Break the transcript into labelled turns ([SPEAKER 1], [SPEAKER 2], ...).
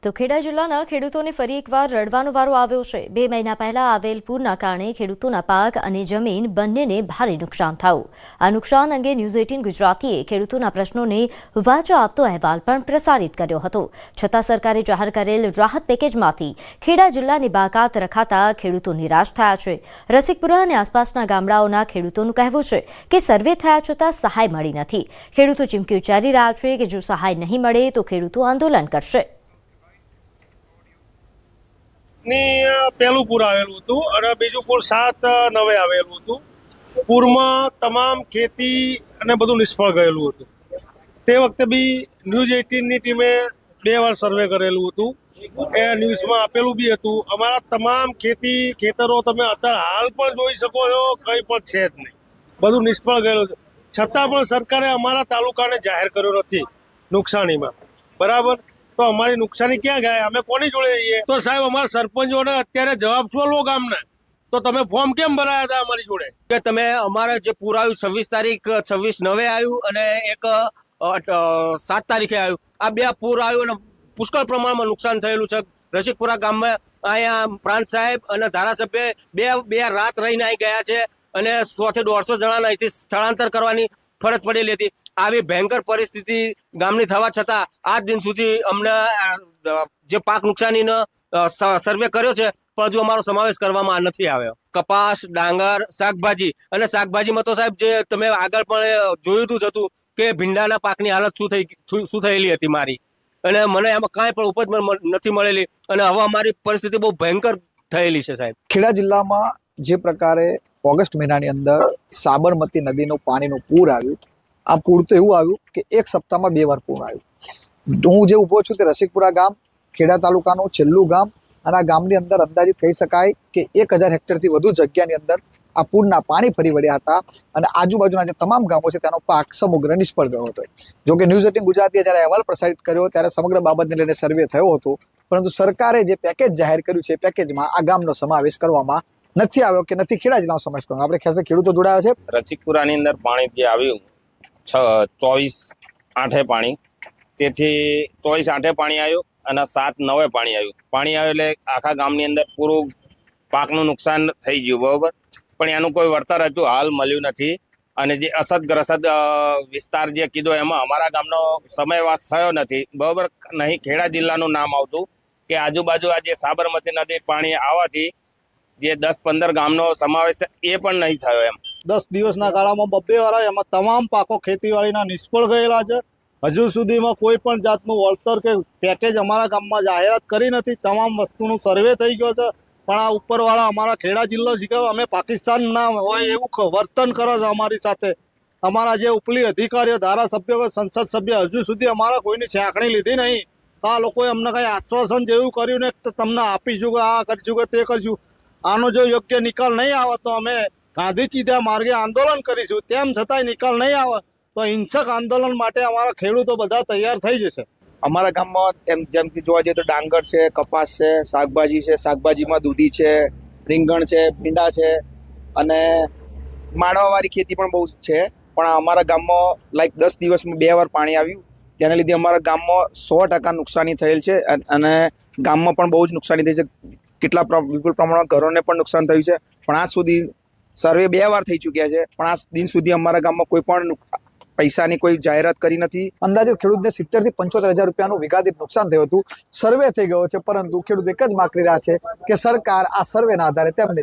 [SPEAKER 1] તો ખેડા જિલ્લાના ખેડૂતોને ફરી એકવાર રડવાનો વારો આવ્યો છે। 2 મહિના પહેલા આવેલ પૂરના કારણે ખેડૂતોના પાક અને જમીન બંનેને ભારે નુકસાન થયું। આ નુકસાન અંગે ન્યૂઝ 18 ગુજરાતીએ ખેડૂતોના પ્રશ્નોને વાચા આપતો અહેવાલ પણ પ્રસારિત કર્યો હતો। છતાં સરકારે જાહેર કરેલ રાહત પેકેજમાંથી ખેડા જિલ્લાની બાકાત રખાતા ખેડૂતો નિરાશ થયા છે। રસિકપુરા અને આસપાસના ગામડાઓના ખેડૂતોનું કહેવું છે કે સર્વે થયા છતાં સહાય મળી નથી। ખેડૂતો ચીમકી ઉચ્ચારી રહ્યા છે કે જો સહાય નહીં મળે તો ખેડૂતો આંદોલન કરશે।
[SPEAKER 2] પહેલું પૂર આવેલું હતું અને બીજું પૂર 7/9 આવેલું હતું। પૂરમાં તમામ ખેતી અને બધું નિષ્ફળ ગયેલું હતું। તે વખતે બી ન્યૂઝ 18ની ટીમે 2 વાર સર્વે કરેલું હતું। એ ન્યૂઝમાં આપેલું બી હતું। અમારા તમામ ખેતરો તમે અત્યારે હાલ પણ જોઈ શકો છો, કંઈ પણ છે જ નહીં, બધું નિષ્ફળ ગયેલું છે। છતાં પણ સરકારે અમારા તાલુકાને જાહેર કર્યો નથી નુકસાનીમાં, બરાબર। તો અમારી નુકસાની ક્યાં ગયા, અમે કોની જોડે જઈએ? તો સાહેબ અમારા સરપંચોને અત્યારે જવાબ શું લો ગામના? તો તમે ફોર્મ કેમ ભરાયા હતા અમારી જોડે?
[SPEAKER 3] કે તમે અમારે જે પૂર આવ્યું 26 તારીખ 26/9 આવ્યું અને એક 7 તારીખે આવ્યું। આ 2 પૂર આવ્યું અને પુષ્કળ પ્રમાણમાં નુકસાન થયેલું છે। રસિકપુરા ગામમાં અહીંયા પ્રાંત સાહેબ અને ધારાસભ્ય બે રાત રહીને આવી ગયા છે અને 100 થી 150 જણાને અહીંથી સ્થળાંતર કરવાની ફરજ પડેલી હતી। આવી ભયંકર પરિસ્થિતિ ગામની થવા છતાં આજ દિન સુધી અમને જે પાક નુકસાનીનો સર્વે કર્યો છે પણ હજુ અમારો સમાવેશ કરવામાં નથી આવ્યો। કપાસ, ડાંગર, શાકભાજી અને શાકભાજીમાં તો સાહેબ જે તમે આગળ પણ જોયું હતું કે ભીંડાના પાકની હાલત શું થયેલી હતી મારી, અને મને એમાં કાંઈ પણ ઉપજ નથી મળેલી અને હવે અમારી પરિસ્થિતિ બહુ ભયંકર થયેલી છે સાહેબ।
[SPEAKER 4] ખેડા જિલ્લામાં જે પ્રકારે ઓગસ્ટ મહિનાની અંદર સાબરમતી નદીનું પાણીનું પૂર આવ્યું, આ પૂર તો એવું આવ્યું કે એક સપ્તાહમાં 2 વાર પૂર આવ્યું। હું જે ઊભો છું તે રસિકપુરા ગામ, ખેડા તાલુકાનું છેલ્લું ગામ, અને આ ગામની અંદર અંદાજિત કહી શકાય કે 1000 હેક્ટરથી વધુ જગ્યાની અંદર આ પૂરના પાણી ફરી વળ્યા હતા અને આજુબાજુના જે તમામ ગામો છે તેનો પાક સમગ્ર નિષ્ફળ ગયો હતો। જોકે ન્યૂઝ 18 ગુજરાતીએ જ્યારે અહેવાલ પ્રસારિત કર્યો ત્યારે સમગ્ર બાબતને લઈને સર્વે થયો હતો, પરંતુ સરકારે જે પેકેજ જાહેર કર્યું છે પેકેજમાં આ ગામનો સમાવેશ કરવામાં નથી આવ્યો કે નથી ખેડા જિલ્લાનો સમાવેશ કરવામાં। આપણે ખાસ ખેડૂતો જોડાયા છે।
[SPEAKER 5] રસિકપુરાની અંદર પાણી જે આવ્યું 24/8 પાણી, તેથી 24/8 પાણી આવ્યું અને 7/9 પાણી આવ્યું। પાણી આવ્યું એટલે આખા ગામની અંદર પૂરું પાકનું નુકસાન થઈ ગયું, બરોબર, પણ એનું કોઈ વળતર હજુ હાલ મળ્યું નથી। અને જે અસરગ્રસ્ત વિસ્તાર જે કીધો એમાં અમારા ગામનો સમયવાસ થયો નથી, બરોબર, નહીં ખેડા જિલ્લાનું નામ આવતું કે આજુબાજુ આ જે સાબરમતી નદી પાણી આવવાથી જે 10-15 ગામનો સમાવેશ એ પણ નહીં થયો એમ।
[SPEAKER 6] 10 દિવસના ગાળામાં 2 વાર એમાં તમામ પાકો ખેતીવાડીના નિષ્ફળ ગયેલા છે। હજુ સુધીમાં કોઈ પણ જાતનું વળતર કે પેકેજ અમારા ગામમાં જાહેરાત કરી નથી। તમામ વસ્તુનું સર્વે થઈ ગયો છે, પણ આ ઉપરવાળા અમારા ખેડા જિલ્લો શીખવ અમે પાકિસ્તાનના હોય એવું વર્તન કરે છે અમારી સાથે। અમારા જે ઉપલી અધિકારીઓ, ધારાસભ્યો, સંસદ સભ્ય હજુ સુધી અમારા કોઈની છાંકણી લીધી નહીં। તો આ લોકોએ અમને કંઈ આશ્વાસન જેવું કર્યું ને તમને આપીશું કે આ કરીશું કે તે કરીશું, આનો જો યોગ્ય નિકાલ નહીં આવે તો અમે ગાંધી ચીધા માર્ગે આંદોલન કરીશું। તેમ છતાંય નિકાલ નહીં આવે તો હિંસક આંદોલન માટે અમારા ખેડૂતો બધા તૈયાર થઈ જશે।
[SPEAKER 7] અમારા ગામમાં જેમ કે જોવા જઈએ તો ડાંગર છે, કપાસ છે, શાકભાજી છે, શાકભાજીમાં દૂધી છે, રીંગણ છે, ભીંડા છે અને માળવાવાળી ખેતી પણ બહુ છે। પણ અમારા ગામમાં 10 દિવસમાં 2 વાર પાણી આવ્યું, તેના લીધે અમારા ગામમાં 100% નુકસાની થયેલ છે અને ગામમાં પણ બહુ જ નુકસાની થઈ છે। કેટલા વિપુલ પ્રમાણમાં ઘરોને પણ નુકસાન થયું છે, પણ આજ સુધી સર્વે 2 વાર થઈ ચૂક્યા છે, પણ આજ દિન સુધી અમારા ગામમાં કોઈ પણ પૈસાની કોઈ જાહેરાત કરી નથી।
[SPEAKER 4] અંદાજે ખેડૂતને 70,000 થી 75,000 રૂપિયાનું વિઘાદીઠ નુકસાન થયું હતું। સર્વે થઈ ગયો છે, પરંતુ ખેડૂત એક જ માગ કરી રહ્યા છે કે સરકાર આ સર્વેના આધારે તેમને